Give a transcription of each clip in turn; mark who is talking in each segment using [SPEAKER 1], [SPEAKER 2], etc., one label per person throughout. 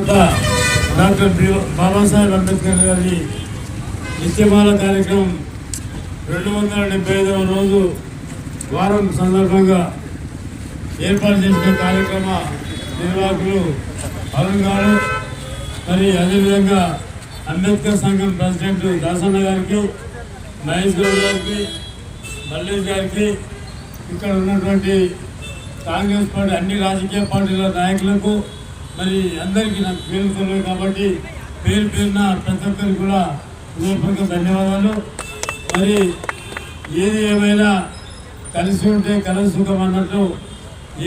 [SPEAKER 1] Doctor Babasaheb Ambedkar గారి నిత్యమాల కార్యక్రమం 275వ రోజు వారం సందర్భంగా ఏర్పాటు చేసిన కార్యక్రమ నిర్వాహకులు అరుణ్ గారు, మరి అదేవిధంగా అంబేద్కర్ సంఘం ప్రెసిడెంట్ దాసన్న గారికి, మహేష్ గౌడ్ గారికి, మల్లేష్ గారికి, ఇక్కడ ఉన్నటువంటి కాంగ్రెస్ పార్టీ అన్ని రాజకీయ పార్టీల నాయకులకు, మరి అందరికీ నాకు పేరు తెలియదు కాబట్టి పేరున ప్రతి ఒక్కరికి కూడా హృదయపూర్వక ధన్యవాదాలు. మరి ఏది ఏమైనా కలిసి ఉంటే కలిసి సుఖం అన్నట్టు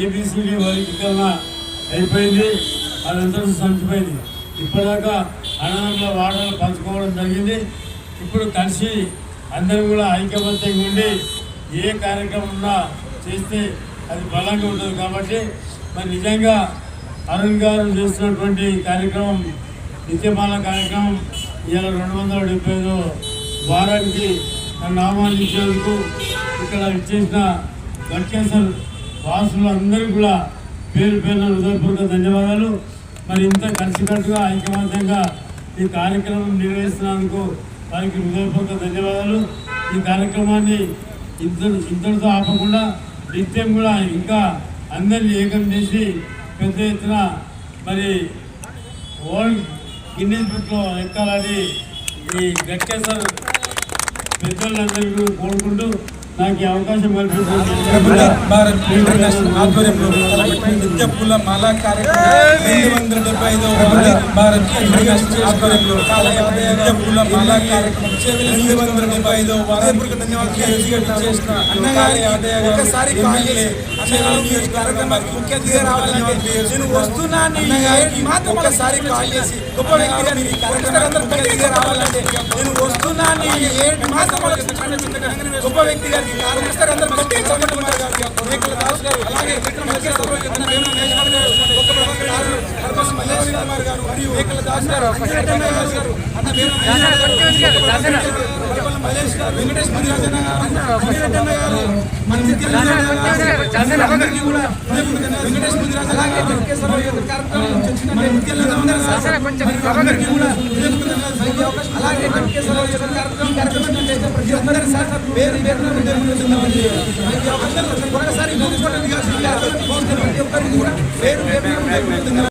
[SPEAKER 1] ఏబిసిడి వర్గీకరణ అయిపోయింది, అదంతా సంచిపోయింది. ఇప్పటిదాకా అన్నదమ్ముల వాటలు పంచుకోవడం జరిగింది. ఇప్పుడు కలిసి అందరూ కూడా ఐకమత్యంగా ఉండి ఏ కార్యక్రమం ఉన్నా చేస్తే అది బలంగా ఉంటుంది. కాబట్టి మరి నిజంగా అరుణ్ గారు చేస్తున్నటువంటి కార్యక్రమం నిత్యమాల కార్యక్రమం ఇవాళ 275 వారానికి నన్ను ఆహ్వానించేందుకు ఇక్కడ ఇచ్చేసిన గట్కేసర్ వాసులు అందరికీ కూడా పేరున హృదయపూర్వక ధన్యవాదాలు. మరి ఇంత కలిసికట్టుగా ఐకమత్యంగా ఈ కార్యక్రమం నిర్వహిస్తున్నందుకు వారికి హృదయపూర్వక ధన్యవాదాలు. ఈ కార్యక్రమాన్ని ఇంతటితో ఆపకుండా నిత్యం కూడా ఇంకా అందరినీ ఏకం చేసి పెద్ద ఎత్తున మరి వరల్డ్ గిన్నెస్ బుక్లో ఎక్కాలని ఈ గట్కేసర్ పెద్దలందరికీ కోరుకుంటూ నాకు ఈ అవకాశం కల్పించారు.
[SPEAKER 2] గొప్ప వ్యక్తి గారికి అందరూ గట్టి చప్పట్లు వెంకటేష్ ముదిరాజన్న గారు, వెంకటేష్ ముదిరాజన్న